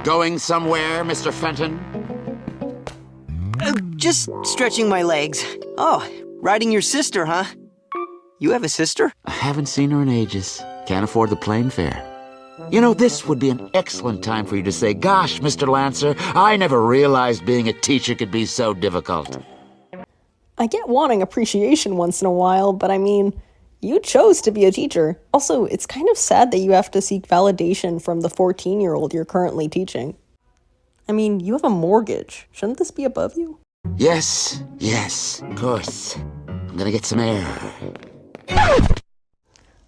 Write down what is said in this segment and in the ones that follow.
Going somewhere, Mr. Fenton? Just stretching my legs. Oh, riding your sister, huh? You have a sister? I haven't seen her in ages. Can't afford the plane fare. You know, this would be an excellent time for you to say, "Gosh, Mr. Lancer, I never realized being a teacher could be so difficult." I get wanting appreciation once in a while, but I mean, you chose to be a teacher. Also, it's kind of sad that you have to seek validation from the 14-year-old you're currently teaching. I mean, you have a mortgage. Shouldn't this be above you? Yes, of course. I'm gonna get some air.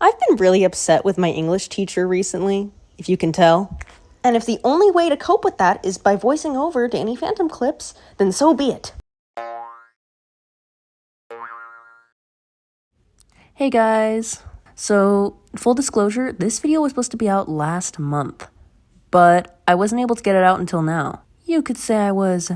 I've been really upset with my English teacher recently, if you can tell. And if the only way to cope with that is by voicing over Danny Phantom clips, then so be it. Hey guys. So, full disclosure, this video was supposed to be out last month, but I wasn't able to get it out until now. You could say I was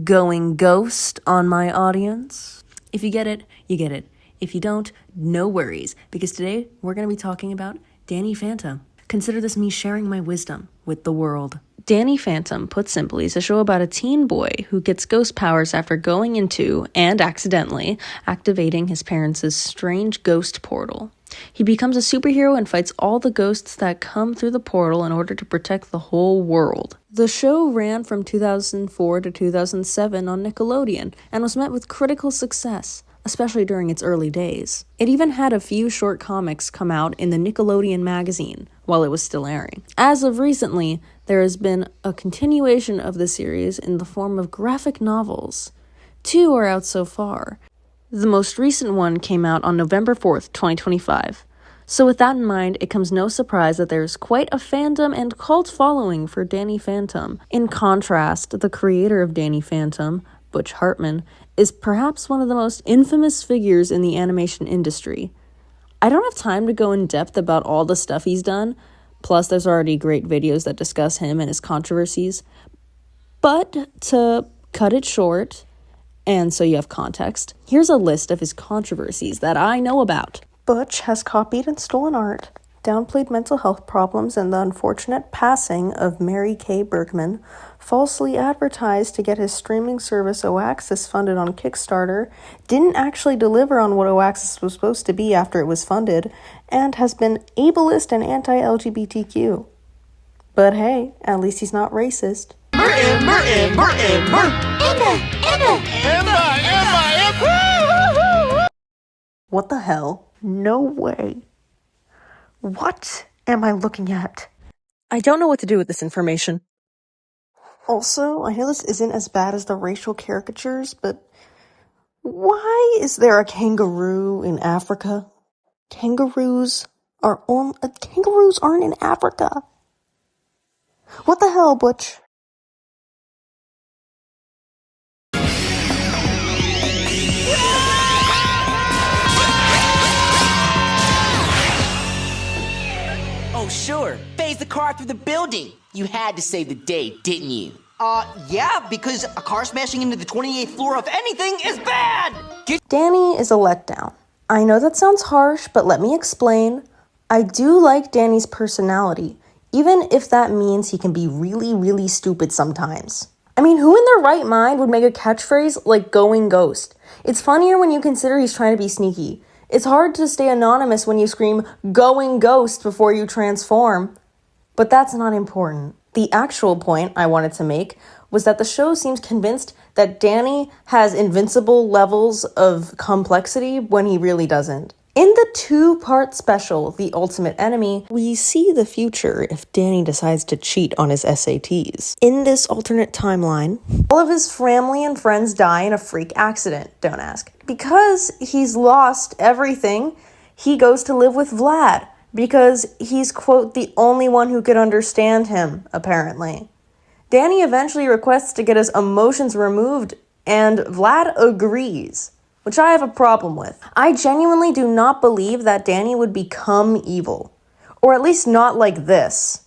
going ghost on my audience. If you get it, you get it. If you don't, no worries, because today we're going to be talking about Danny Phantom. Consider this me sharing my wisdom with the world. Danny Phantom, put simply, is a show about a teen boy who gets ghost powers after going into, and accidentally, activating his parents' strange ghost portal. He becomes a superhero and fights all the ghosts that come through the portal in order to protect the whole world. The show ran from 2004 to 2007 on Nickelodeon and was met with critical success, especially during its early days. It even had a few short comics come out in the Nickelodeon magazine while it was still airing. As of recently, there has been a continuation of the series in the form of graphic novels. 2 are out so far. The most recent one came out on November 4th, 2025. So with that in mind, it comes no surprise that there's quite a fandom and cult following for Danny Phantom. In contrast, the creator of Danny Phantom, Butch Hartman, is perhaps one of the most infamous figures in the animation industry. I don't have time to go in depth about all the stuff he's done, plus there's already great videos that discuss him and his controversies. But to cut it short, and so you have context, here's a list of his controversies that I know about. Butch has copied and stolen art, downplayed mental health problems and the unfortunate passing of Mary Kay Bergman, falsely advertised to get his streaming service Oaxis funded on Kickstarter, didn't actually deliver on what Oaxis was supposed to be after it was funded, and has been ableist and anti-LGBTQ. But hey, at least he's not racist. What the hell? No way. What am I looking at? I don't know what to do with this information. Also, I know this isn't as bad as the racial caricatures, but why is there a kangaroo in Africa? Kangaroos aren't in Africa. What the hell, Butch? Oh, sure. Phase the car through the building. You had to save the day, didn't you? Yeah, because a car smashing into the 28th floor of anything is bad! Danny is a letdown. I know that sounds harsh, but let me explain. I do like Danny's personality, even if that means he can be really, really stupid sometimes. I mean, who in their right mind would make a catchphrase like going ghost? It's funnier when you consider he's trying to be sneaky. It's hard to stay anonymous when you scream going ghost before you transform. But that's not important. The actual point I wanted to make was that the show seems convinced that Danny has invincible levels of complexity when he really doesn't. In the 2-part special, The Ultimate Enemy, we see the future if Danny decides to cheat on his SATs. In this alternate timeline, all of his family and friends die in a freak accident, don't ask. Because he's lost everything, he goes to live with Vlad, because he's, quote, the only one who could understand him, apparently. Danny eventually requests to get his emotions removed, and Vlad agrees, which I have a problem with. I genuinely do not believe that Danny would become evil, or at least not like this.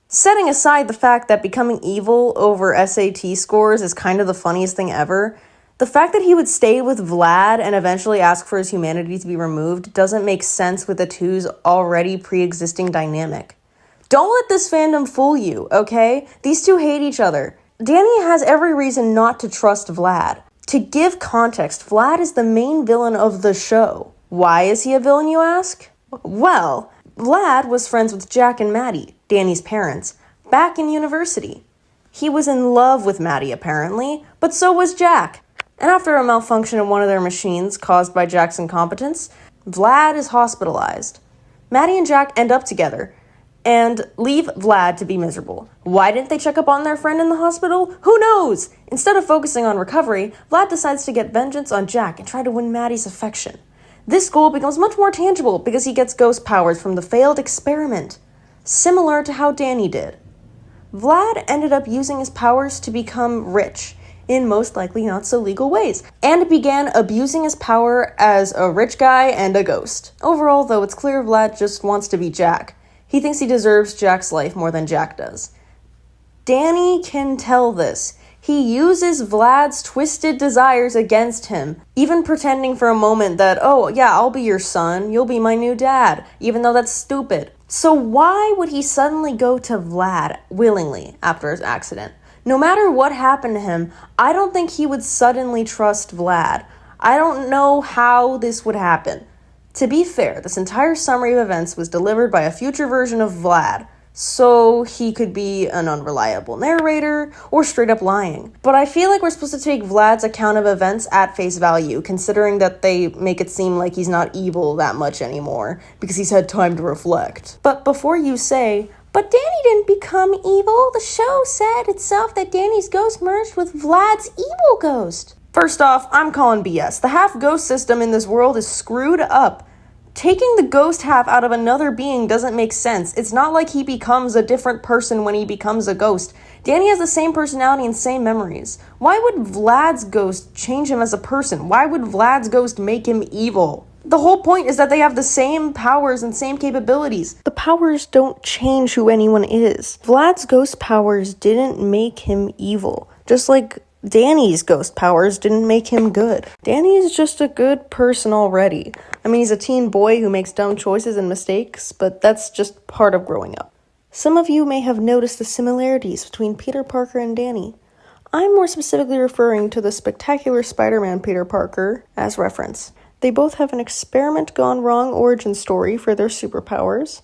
Setting aside the fact that becoming evil over SAT scores is kind of the funniest thing ever, the fact that he would stay with Vlad and eventually ask for his humanity to be removed doesn't make sense with the two's already pre-existing dynamic. Don't let this fandom fool you, okay? These two hate each other. Danny has every reason not to trust Vlad. To give context, Vlad is the main villain of the show. Why is he a villain, you ask? Well, Vlad was friends with Jack and Maddie, Danny's parents, back in university. He was in love with Maddie, apparently, but so was Jack. And after a malfunction in one of their machines caused by Jack's incompetence, Vlad is hospitalized. Maddie and Jack end up together and leave Vlad to be miserable. Why didn't they check up on their friend in the hospital? Who knows? Instead of focusing on recovery, Vlad decides to get vengeance on Jack and try to win Maddie's affection. This goal becomes much more tangible because he gets ghost powers from the failed experiment, similar to how Danny did. Vlad ended up using his powers to become rich, in most likely not so legal ways, and began abusing his power as a rich guy and a ghost. Overall, though, it's clear Vlad just wants to be Jack. He thinks he deserves Jack's life more than Jack does. Danny can tell this. He uses Vlad's twisted desires against him, even pretending for a moment that, oh yeah, I'll be your son, you'll be my new dad, even though that's stupid. So why would he suddenly go to Vlad willingly after his accident? No matter what happened to him, I don't think he would suddenly trust Vlad. I don't know how this would happen. To be fair, this entire summary of events was delivered by a future version of Vlad, so he could be an unreliable narrator or straight up lying. But I feel like we're supposed to take Vlad's account of events at face value, considering that they make it seem like he's not evil that much anymore, because he's had time to reflect. But before you say, but Danny didn't become evil, the show said itself that Danny's ghost merged with Vlad's evil ghost. First off, I'm calling BS. The half-ghost system in this world is screwed up. Taking the ghost half out of another being doesn't make sense. It's not like he becomes a different person when he becomes a ghost. Danny has the same personality and same memories. Why would Vlad's ghost change him as a person? Why would Vlad's ghost make him evil? The whole point is that they have the same powers and same capabilities. The powers don't change who anyone is. Vlad's ghost powers didn't make him evil, just like Danny's ghost powers didn't make him good. Danny is just a good person already. I mean, he's a teen boy who makes dumb choices and mistakes, but that's just part of growing up. Some of you may have noticed the similarities between Peter Parker and Danny. I'm more specifically referring to the Spectacular Spider-Man Peter Parker as reference. They both have an experiment gone wrong origin story for their superpowers.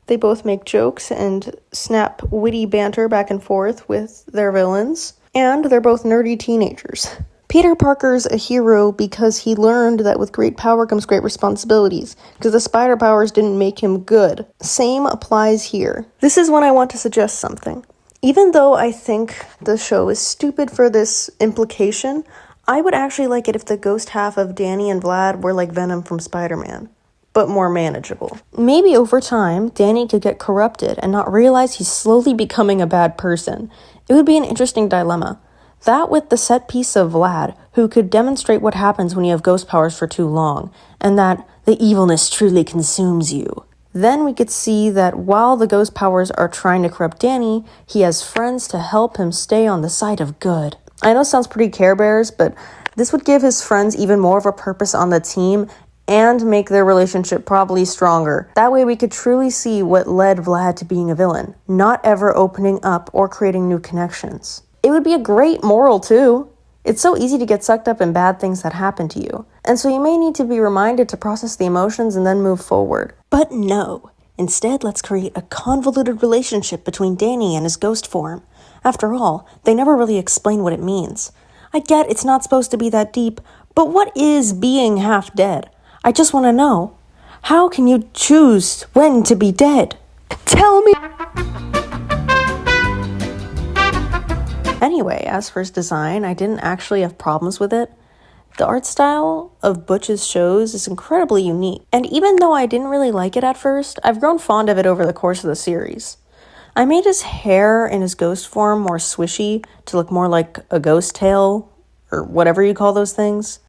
They both make jokes and snap witty banter back and forth with their villains. And they're both nerdy teenagers. Peter Parker's a hero because he learned that with great power comes great responsibilities, because the spider powers didn't make him good. Same applies here. This is when I want to suggest something. Even though I think the show is stupid for this implication, I would actually like it if the ghost half of Danny and Vlad were like Venom from Spider-Man, but more manageable. Maybe over time, Danny could get corrupted and not realize he's slowly becoming a bad person. It would be an interesting dilemma. That with the set piece of Vlad, who could demonstrate what happens when you have ghost powers for too long, and that the evilness truly consumes you. Then we could see that while the ghost powers are trying to corrupt Danny, he has friends to help him stay on the side of good. I know it sounds pretty Care Bears, but this would give his friends even more of a purpose on the team and make their relationship probably stronger. That way we could truly see what led Vlad to being a villain, not ever opening up or creating new connections. It would be a great moral too. It's so easy to get sucked up in bad things that happen to you, and so you may need to be reminded to process the emotions and then move forward. But no. Instead, let's create a convoluted relationship between Danny and his ghost form. After all, they never really explain what it means. I get it's not supposed to be that deep, but what is being half dead? I just want to know. How can you choose when to be dead? Tell me! Anyway, as for his design, I didn't actually have problems with it. The art style of Butch's shows is incredibly unique, and even though I didn't really like it at first, I've grown fond of it over the course of the series. I made his hair in his ghost form more swishy to look more like a ghost tail, or whatever you call those things.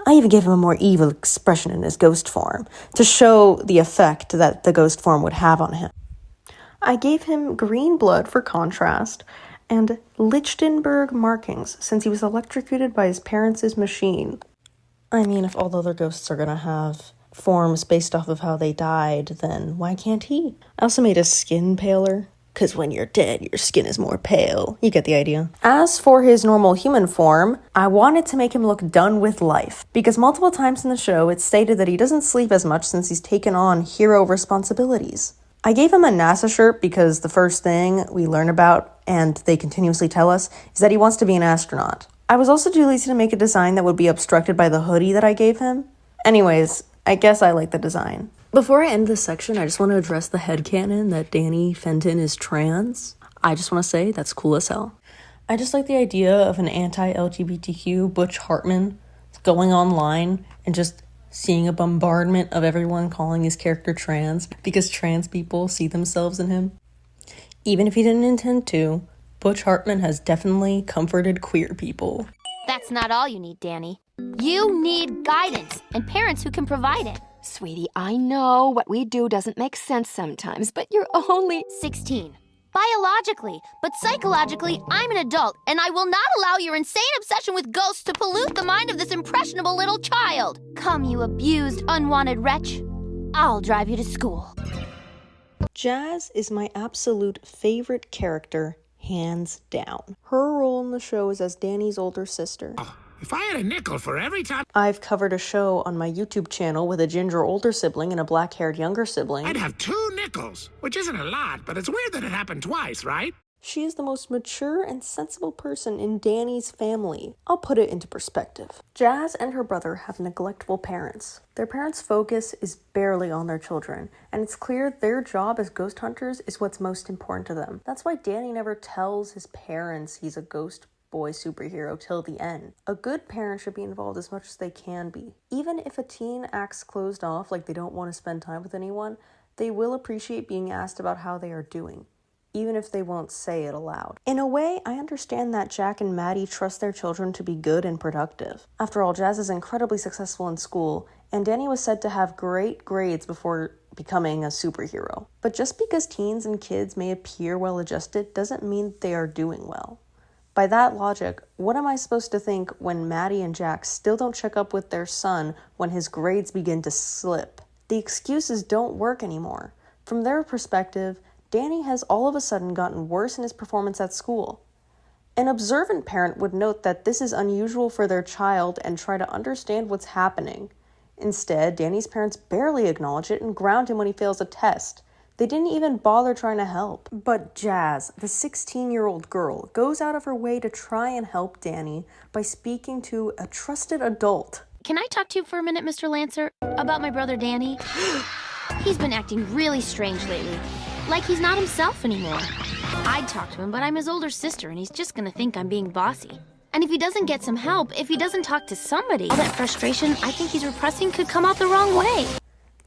I even gave him a more evil expression in his ghost form, to show the effect that the ghost form would have on him. I gave him green blood for contrast, and Lichtenberg markings, since he was electrocuted by his parents' machine. I mean, if all the other ghosts are gonna have forms based off of how they died, then why can't he? I also made his skin paler. Because when you're dead, your skin is more pale. You get the idea. As for his normal human form, I wanted to make him look done with life. Because multiple times in the show, it's stated that he doesn't sleep as much since he's taken on hero responsibilities. I gave him a NASA shirt because the first thing we learn about, and they continuously tell us, is that he wants to be an astronaut. I was also too lazy to make a design that would be obstructed by the hoodie that I gave him. Anyways, I guess I like the design. Before I end this section, I just want to address the headcanon that Danny Fenton is trans. I just want to say that's cool as hell. I just like the idea of an anti-LGBTQ Butch Hartman going online and just seeing a bombardment of everyone calling his character trans because trans people see themselves in him. Even if he didn't intend to, Butch Hartman has definitely comforted queer people. That's not all you need, Danny. You need guidance and parents who can provide it. Sweetie, I know what we do doesn't make sense sometimes, but you're only 16. Biologically, but psychologically, I'm an adult, and I will not allow your insane obsession with ghosts to pollute the mind of this impressionable little child. Come, you abused, unwanted wretch. I'll drive you to school. Jazz is my absolute favorite character, hands down. Her role in the show is as Danny's older sister. If I had a nickel for every time I've covered a show on my YouTube channel with a ginger older sibling and a black-haired younger sibling. I'd have 2 nickels, which isn't a lot, but it's weird that it happened twice, right? She is the most mature and sensible person in Danny's family. I'll put it into perspective. Jazz and her brother have neglectful parents. Their parents' focus is barely on their children, and it's clear their job as ghost hunters is what's most important to them. That's why Danny never tells his parents he's a ghost boy superhero till the end. A good parent should be involved as much as they can be. Even if a teen acts closed off, like they don't want to spend time with anyone, they will appreciate being asked about how they are doing, even if they won't say it aloud. In a way, I understand that Jack and Maddie trust their children to be good and productive. After all, Jazz is incredibly successful in school, and Danny was said to have great grades before becoming a superhero. But just because teens and kids may appear well-adjusted doesn't mean they are doing well. By that logic, what am I supposed to think when Maddie and Jack still don't check up with their son when his grades begin to slip? The excuses don't work anymore. From their perspective, Danny has all of a sudden gotten worse in his performance at school. An observant parent would note that this is unusual for their child and try to understand what's happening. Instead, Danny's parents barely acknowledge it and ground him when he fails a test. They didn't even bother trying to help. But Jazz, the 16-year-old girl, goes out of her way to try and help Danny by speaking to a trusted adult. Can I talk to you for a minute, Mr. Lancer, about my brother Danny? He's been acting really strange lately. Like he's not himself anymore. I'd talk to him, but I'm his older sister, and he's just gonna think I'm being bossy. And if he doesn't get some help, if he doesn't talk to somebody, all that frustration I think he's repressing could come out the wrong way.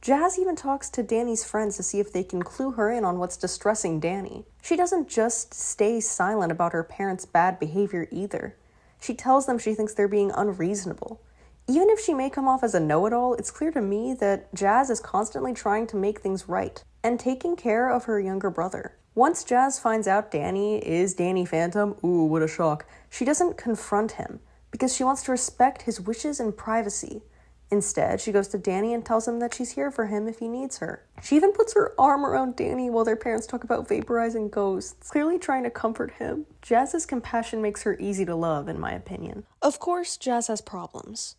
Jazz even talks to Danny's friends to see if they can clue her in on what's distressing Danny. She doesn't just stay silent about her parents' bad behavior either. She tells them she thinks they're being unreasonable. Even if she may come off as a know-it-all, it's clear to me that Jazz is constantly trying to make things right and taking care of her younger brother. Once Jazz finds out Danny is Danny Phantom, ooh, what a shock, she doesn't confront him because she wants to respect his wishes and privacy. Instead, she goes to Danny and tells him that she's here for him if he needs her. She even puts her arm around Danny while their parents talk about vaporizing ghosts, clearly trying to comfort him. Jazz's compassion makes her easy to love, in my opinion. Of course, Jazz has problems,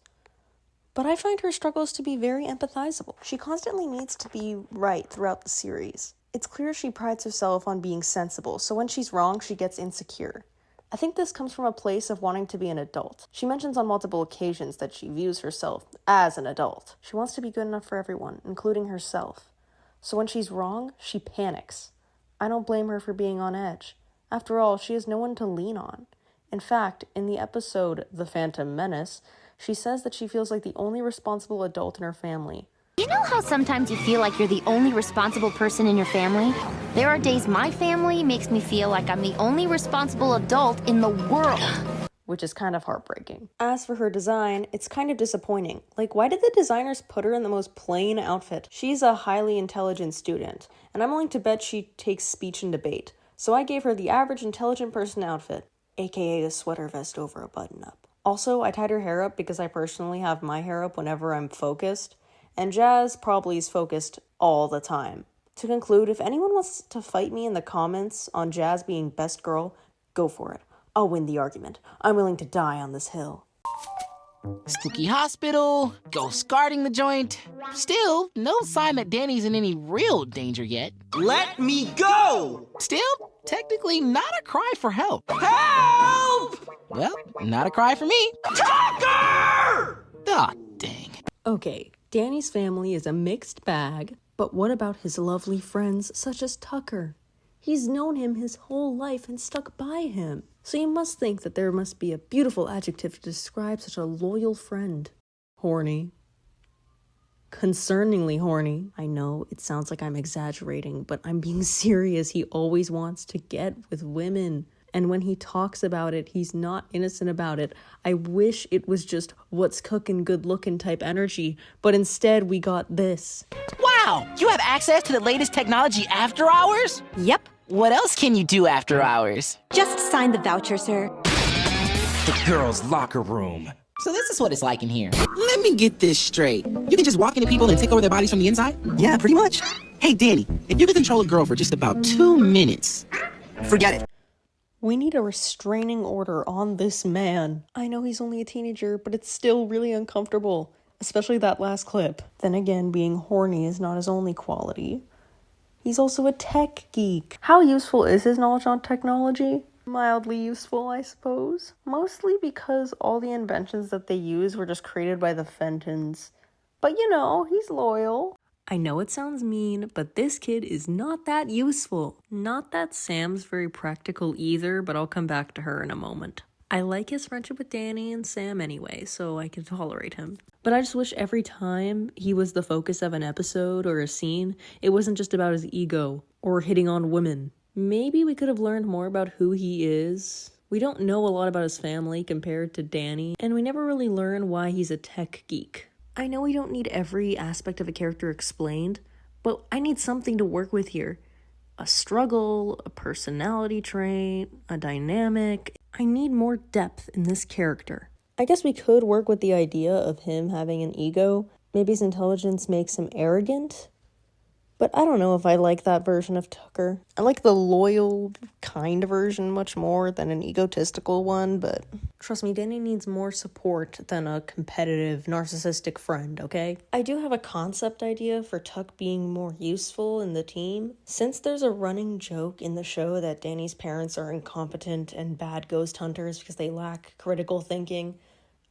but I find her struggles to be very empathizable. She constantly needs to be right throughout the series. It's clear she prides herself on being sensible, so when she's wrong, she gets insecure. I think this comes from a place of wanting to be an adult. She mentions on multiple occasions that she views herself as an adult. She wants to be good enough for everyone, including herself. So when she's wrong, she panics. I don't blame her for being on edge. After all, she has no one to lean on. In fact, in the episode The Phantom Menace, she says that she feels like the only responsible adult in her family. You know how sometimes you feel like you're the only responsible person in your family? There are days my family makes me feel like I'm the only responsible adult in the world. Which is kind of heartbreaking. As for her design, it's kind of disappointing. Like, why did the designers put her in the most plain outfit? She's a highly intelligent student, and I'm willing to bet she takes speech and debate. So I gave her the average intelligent person outfit, aka a sweater vest over a button-up. Also, I tied her hair up because I personally have my hair up whenever I'm focused, and Jazz probably is focused all the time. To conclude, if anyone wants to fight me in the comments on Jazz being best girl, go for it. I'll win the argument. I'm willing to die on this hill. Spooky hospital, ghost guarding the joint. Still, no sign that Danny's in any real danger yet. Let me go! Still, technically not a cry for help. Help! Well, not a cry for me. Tucker! Aw, dang. Okay, Danny's family is a mixed bag, but what about his lovely friends such as Tucker? He's known him his whole life and stuck by him. So you must think that there must be a beautiful adjective to describe such a loyal friend. Horny. Concerningly horny. I know it sounds like I'm exaggerating, but I'm being serious. He always wants to get with women. And when he talks about it, he's not innocent about it. I wish it was just what's cooking, good looking type energy, but instead we got this. Wow, you have access to the latest technology after hours? Yep. What else can you do after hours? Just sign the voucher, sir. The girls' locker room. So this is what it's like in here. Let me get this straight. You can just walk into people and take over their bodies from the inside? Yeah, pretty much. Hey, Danny, if you could control a girl for just about 2 minutes. Forget it. We need a restraining order on this man. I know he's only a teenager, but it's still really uncomfortable, especially that last clip. Then again, being horny is not his only quality. He's also a tech geek. How useful is his knowledge on technology? Mildly useful, I suppose. Mostly because all the inventions that they use were just created by the Fentons. But you know, he's loyal. I know it sounds mean, but this kid is not that useful. Not that Sam's very practical either, but I'll come back to her in a moment. I like his friendship with Danny and Sam anyway, so I can tolerate him. But I just wish every time he was the focus of an episode or a scene, it wasn't just about his ego or hitting on women. Maybe we could have learned more about who he is. We don't know a lot about his family compared to Danny, and we never really learn why he's a tech geek. I know we don't need every aspect of a character explained, but I need something to work with here. A struggle, a personality trait, a dynamic. I need more depth in this character. I guess we could work with the idea of him having an ego. Maybe his intelligence makes him arrogant. But I don't know if I like that version of Tucker. I like the loyal kind version much more than an egotistical one, but trust me, Danny needs more support than a competitive, narcissistic friend, okay? I do have a concept idea for Tuck being more useful in the team. Since there's a running joke in the show that Danny's parents are incompetent and bad ghost hunters because they lack critical thinking,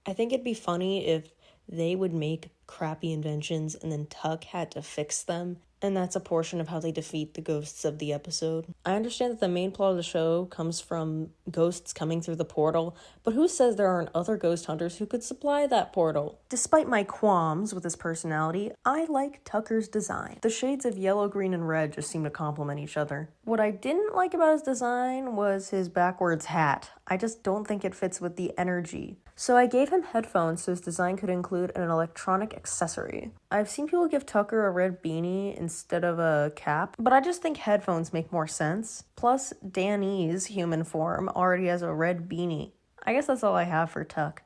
I think it'd be funny if they would make crappy inventions and then Tuck had to fix them. And that's a portion of how they defeat the ghosts of the episode. I understand that the main plot of the show comes from ghosts coming through the portal, but who says there aren't other ghost hunters who could supply that portal? Despite my qualms with his personality, I like Tucker's design. The shades of yellow, green, and red just seem to complement each other. What I didn't like about his design was his backwards hat. I just don't think it fits with the energy. So I gave him headphones so his design could include an electronic accessory. I've seen people give Tucker a red beanie instead of a cap, but I just think headphones make more sense. Plus, Danny's human form already has a red beanie. I guess that's all I have for Tuck.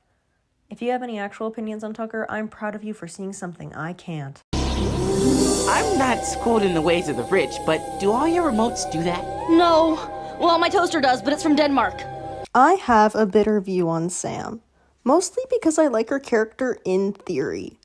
If you have any actual opinions on Tucker, I'm proud of you for seeing something I can't. I'm not schooled in the ways of the rich, but do all your remotes do that? No. Well, my toaster does, but it's from Denmark. I have a bitter view on Sam. Mostly because I like her character in theory.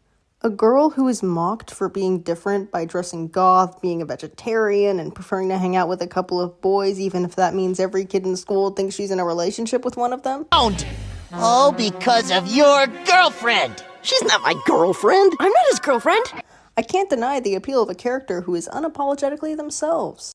A girl who is mocked for being different by dressing goth, being a vegetarian, and preferring to hang out with a couple of boys, even if that means every kid in school thinks she's in a relationship with one of them. Oh, because of your girlfriend! She's not my girlfriend! I'm not his girlfriend! I can't deny the appeal of a character who is unapologetically themselves.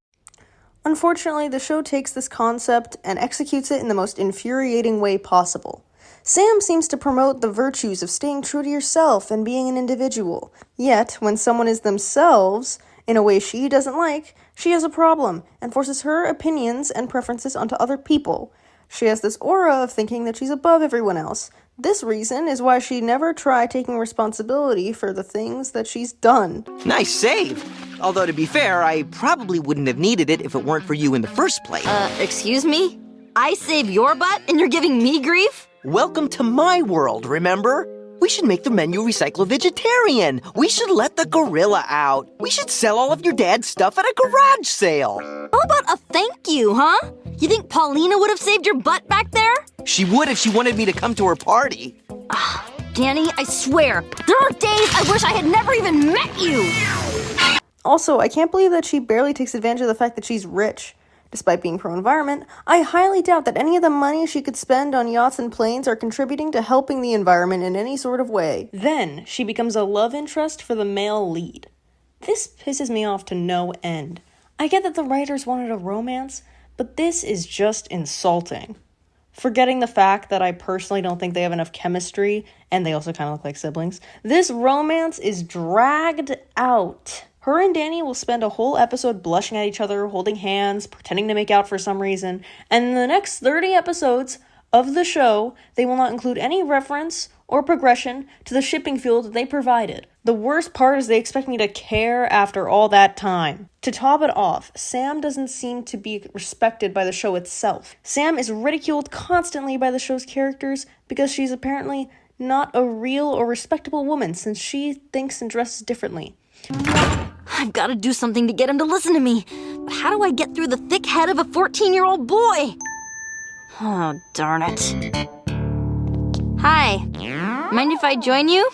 Unfortunately, the show takes this concept and executes it in the most infuriating way possible. Sam seems to promote the virtues of staying true to yourself and being an individual. Yet, when someone is themselves, in a way she doesn't like, she has a problem and forces her opinions and preferences onto other people. She has this aura of thinking that she's above everyone else. This reason is why she never tried taking responsibility for the things that she's done. Nice save. Although, to be fair, I probably wouldn't have needed it if it weren't for you in the first place. Excuse me? I save your butt and you're giving me grief? Welcome to my world, remember? We should make the menu recycle-vegetarian. We should let the gorilla out. We should sell all of your dad's stuff at a garage sale. How about a thank you, huh? You think Paulina would have saved your butt back there? She would if she wanted me to come to her party. Danny, I swear, there are days I wish I had never even met you! Also, I can't believe that she barely takes advantage of the fact that she's rich. Despite being pro-environment, I highly doubt that any of the money she could spend on yachts and planes are contributing to helping the environment in any sort of way. Then, she becomes a love interest for the male lead. This pisses me off to no end. I get that the writers wanted a romance, but this is just insulting. Forgetting the fact that I personally don't think they have enough chemistry, and they also kind of look like siblings, this romance is dragged out. Her and Danny will spend a whole episode blushing at each other, holding hands, pretending to make out for some reason, and in the next 30 episodes of the show, they will not include any reference or progression to the shipping fuel that they provided. The worst part is they expect me to care after all that time. To top it off, Sam doesn't seem to be respected by the show itself. Sam is ridiculed constantly by the show's characters because she's apparently not a real or respectable woman since she thinks and dresses differently. I've got to do something to get him to listen to me. But how do I get through the thick head of a 14-year-old boy? Oh, darn it. Hi. Mind if I join you?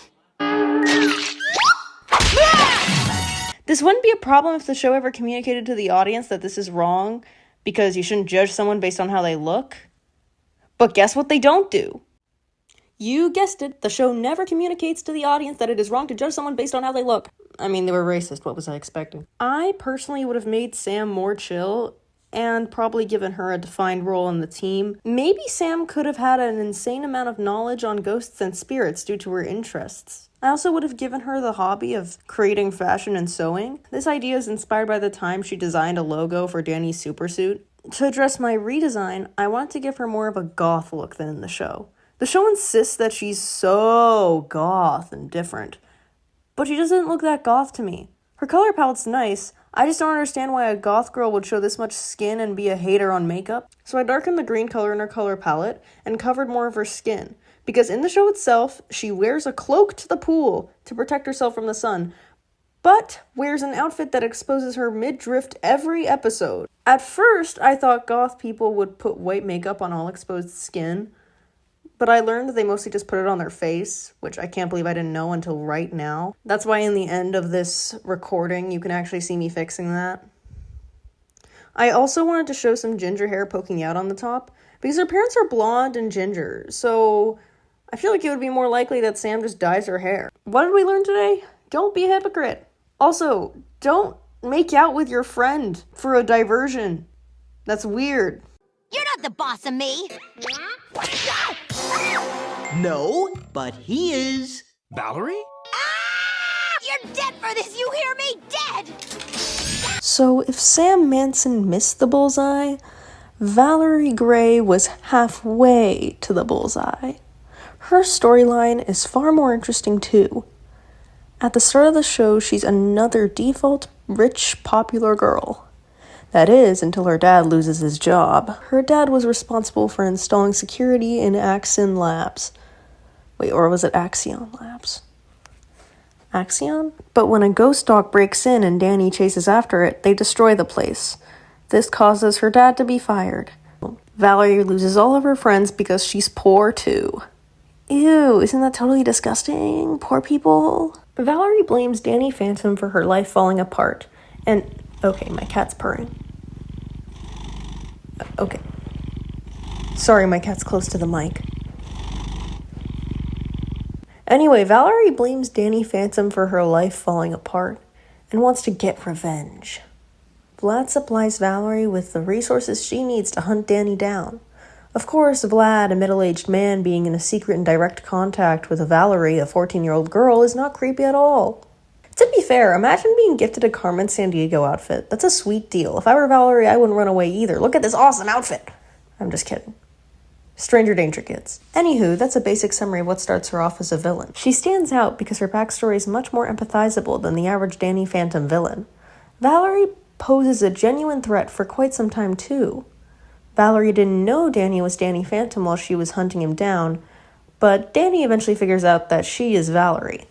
This wouldn't be a problem if the show ever communicated to the audience that this is wrong, because you shouldn't judge someone based on how they look. But guess what they don't do? You guessed it, the show never communicates to the audience that it is wrong to judge someone based on how they look. I mean, they were racist, what was I expecting? I personally would have made Sam more chill and probably given her a defined role in the team. Maybe Sam could have had an insane amount of knowledge on ghosts and spirits due to her interests. I also would have given her the hobby of creating fashion and sewing. This idea is inspired by the time she designed a logo for Danny's supersuit. To address my redesign, I wanted to give her more of a goth look than in the show. The show insists that she's so goth and different, but she doesn't look that goth to me. Her color palette's nice, I just don't understand why a goth girl would show this much skin and be a hater on makeup. So I darkened the green color in her color palette and covered more of her skin, because in the show itself, she wears a cloak to the pool to protect herself from the sun, but wears an outfit that exposes her mid-drift every episode. At first, I thought goth people would put white makeup on all exposed skin, but I learned that they mostly just put it on their face, which I can't believe I didn't know until right now. That's why in the end of this recording, you can actually see me fixing that. I also wanted to show some ginger hair poking out on the top, because her parents are blonde and ginger, so I feel like it would be more likely that Sam just dyes her hair. What did we learn today? Don't be a hypocrite. Also, don't make out with your friend for a diversion. That's weird. You're not the boss of me. No, but he is. Valerie? Ah! You're dead for this, you hear me? Dead! So if Sam Manson missed the bullseye, Valerie Gray was halfway to the bullseye. Her storyline is far more interesting too. At the start of the show, she's another default, rich, popular girl. That is, until her dad loses his job. Her dad was responsible for installing security in Axion Labs. Wait, or was it Axion Labs? Axion? But when a ghost dog breaks in and Danny chases after it, they destroy the place. This causes her dad to be fired. Valerie loses all of her friends because she's poor too. Ew, isn't that totally disgusting? Poor people. Valerie blames Danielle Phantom for her life falling apart. And, okay, my cat's purring. Okay. Sorry, my cat's close to the mic. Anyway, Valerie blames Danielle Phantom for her life falling apart and wants to get revenge. Vlad supplies Valerie with the resources she needs to hunt Danny down. Of course, Vlad, a middle-aged man being in a secret and direct contact with Valerie, a 14-year-old girl, is not creepy at all. To be fair, imagine being gifted a Carmen Sandiego outfit. That's a sweet deal. If I were Valerie, I wouldn't run away either. Look at this awesome outfit. I'm just kidding. Stranger danger, kids. Anywho, that's a basic summary of what starts her off as a villain. She stands out because her backstory is much more empathizable than the average Danielle Phantom villain. Valerie poses a genuine threat for quite some time too. Valerie didn't know Danny was Danielle Phantom while she was hunting him down, but Danny eventually figures out that she is Valerie.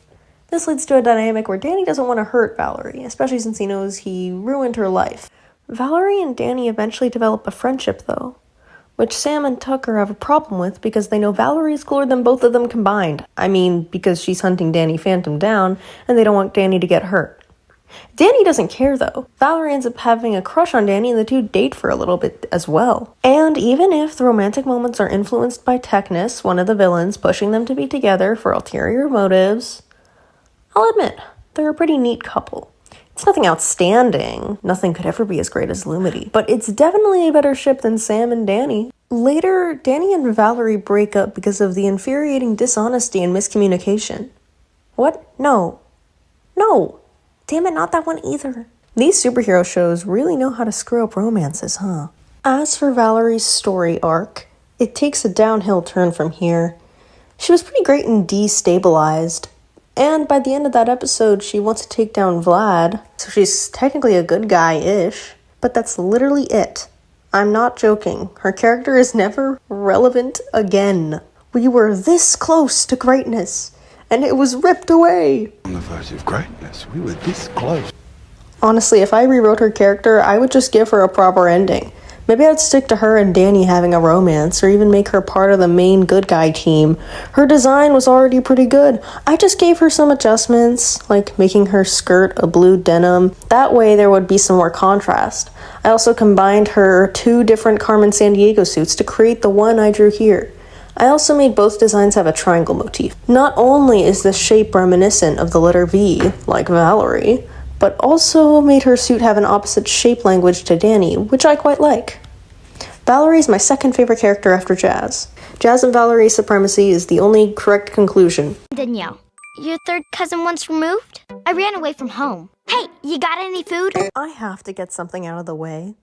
This leads to a dynamic where Danny doesn't want to hurt Valerie, especially since he knows he ruined her life. Valerie and Danny eventually develop a friendship, though, which Sam and Tucker have a problem with because they know Valerie's cooler than both of them combined. I mean, because she's hunting Danny Phantom down, and they don't want Danny to get hurt. Danny doesn't care, though. Valerie ends up having a crush on Danny, and the two date for a little bit as well. And even if the romantic moments are influenced by Technus, one of the villains, pushing them to be together for ulterior motives, I'll admit, they're a pretty neat couple. It's nothing outstanding. Nothing could ever be as great as Lumity. But it's definitely a better ship than Sam and Danny. Later, Danny and Valerie break up because of the infuriating dishonesty and miscommunication. What? No. Damn it, not that one either. These superhero shows really know how to screw up romances, huh? As for Valerie's story arc, it takes a downhill turn from here. She was pretty great in Destabilized, and by the end of that episode, she wants to take down Vlad, so she's technically a good guy-ish, but that's literally it. I'm not joking. Her character is never relevant again. We were this close to greatness, and it was ripped away. On the verge of greatness, we were this close. Honestly, if I rewrote her character, I would just give her a proper ending. Maybe I'd stick to her and Danny having a romance, or even make her part of the main good guy team. Her design was already pretty good. I just gave her some adjustments, like making her skirt a blue denim. That way there would be some more contrast. I also combined her 2 different Carmen Sandiego suits to create the one I drew here. I also made both designs have a triangle motif. Not only is the shape reminiscent of the letter V, like Valerie, but also made her suit have an opposite shape language to Danny, which I quite like. Valerie is my second favorite character after Jazz. Jazz and Valerie's supremacy is the only correct conclusion. Danielle, your third cousin once removed? I ran away from home. Hey, you got any food? I have to get something out of the way.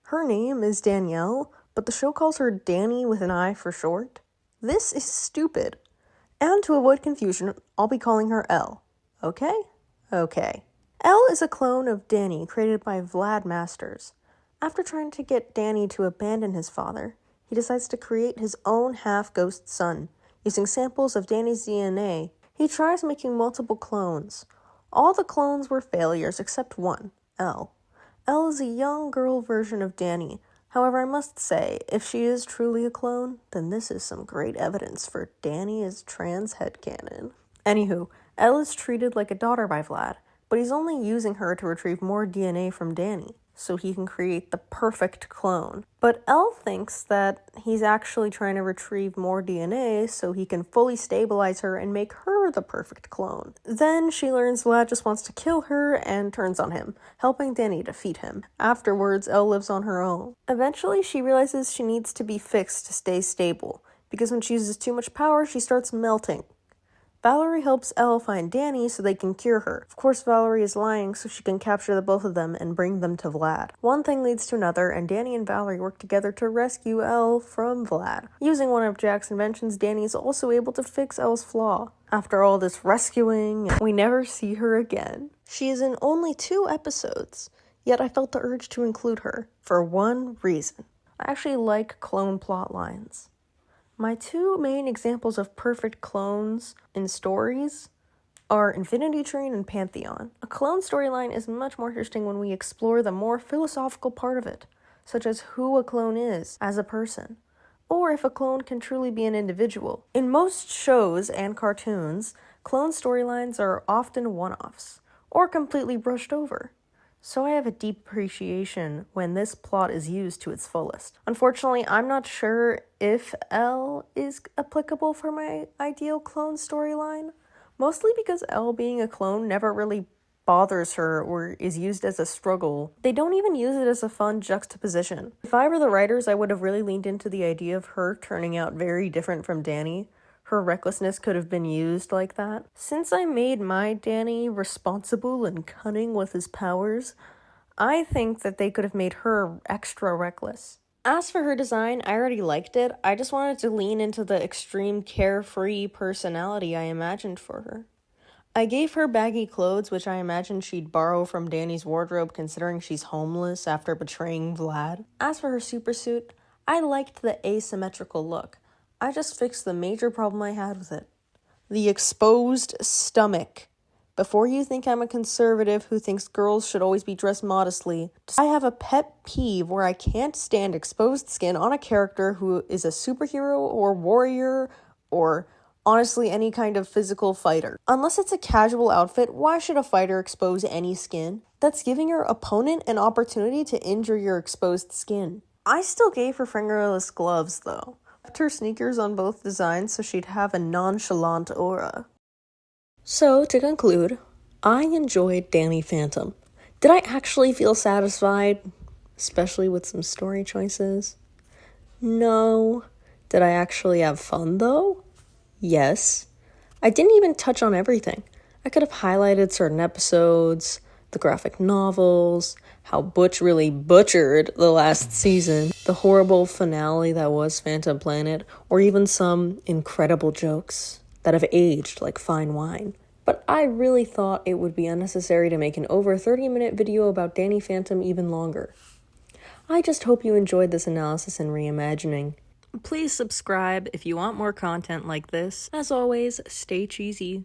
Her name is Danielle, but the show calls her Danny with an I for short. This is stupid. And to avoid confusion, I'll be calling her Elle. Okay? Okay. Elle is a clone of Danny created by Vlad Masters. After trying to get Danny to abandon his father, he decides to create his own half-ghost son. Using samples of Danny's DNA, he tries making multiple clones. All the clones were failures except one, Elle. Elle is a young girl version of Danny. However, I must say, if she is truly a clone, then this is some great evidence for Danny is trans headcanon. Anywho, Elle is treated like a daughter by Vlad, but he's only using her to retrieve more DNA from Danny, so he can create the perfect clone. But Elle thinks that he's actually trying to retrieve more DNA so he can fully stabilize her and make her the perfect clone. Then she learns Vlad just wants to kill her and turns on him, helping Danny defeat him. Afterwards, Elle lives on her own. Eventually, she realizes she needs to be fixed to stay stable, because when she uses too much power, she starts melting. Valerie helps Elle find Danny so they can cure her. Of course, Valerie is lying so she can capture the both of them and bring them to Vlad. One thing leads to another, and Danny and Valerie work together to rescue Elle from Vlad. Using one of Jack's inventions, Danny is also able to fix Elle's flaw. After all this rescuing, we never see her again. She is in only 2 episodes, yet I felt the urge to include her, for one reason. I actually like clone plot lines. My 2 main examples of perfect clones in stories are Infinity Train and Pantheon. A clone storyline is much more interesting when we explore the more philosophical part of it, such as who a clone is as a person, or if a clone can truly be an individual. In most shows and cartoons, clone storylines are often one-offs, or completely brushed over. So I have a deep appreciation when this plot is used to its fullest. Unfortunately, I'm not sure if Elle is applicable for my ideal clone storyline, mostly because Elle being a clone never really bothers her or is used as a struggle. They don't even use it as a fun juxtaposition. If I were the writers, I would have really leaned into the idea of her turning out very different from Danny. Her recklessness could have been used like that. Since I made my Danny responsible and cunning with his powers, I think that they could have made her extra reckless. As for her design, I already liked it. I just wanted to lean into the extreme carefree personality I imagined for her. I gave her baggy clothes, which I imagined she'd borrow from Danny's wardrobe considering she's homeless after betraying Vlad. As for her supersuit, I liked the asymmetrical look. I just fixed the major problem I had with it. The exposed stomach. Before you think I'm a conservative who thinks girls should always be dressed modestly, I have a pet peeve where I can't stand exposed skin on a character who is a superhero or warrior or honestly any kind of physical fighter. Unless it's a casual outfit, why should a fighter expose any skin? That's giving your opponent an opportunity to injure your exposed skin. I still gave her fingerless gloves though. Left her sneakers on both designs so she'd have a nonchalant aura. So, to conclude, I enjoyed Dani Phantom. Did I actually feel satisfied? Especially with some story choices? No. Did I actually have fun, though? Yes. I didn't even touch on everything. I could have highlighted certain episodes, the graphic novels, how Butch really butchered the last season, the horrible finale that was Phantom Planet, or even some incredible jokes that have aged like fine wine. But I really thought it would be unnecessary to make an over 30-minute video about Dani Phantom even longer. I just hope you enjoyed this analysis and reimagining. Please subscribe if you want more content like this. As always, stay cheesy.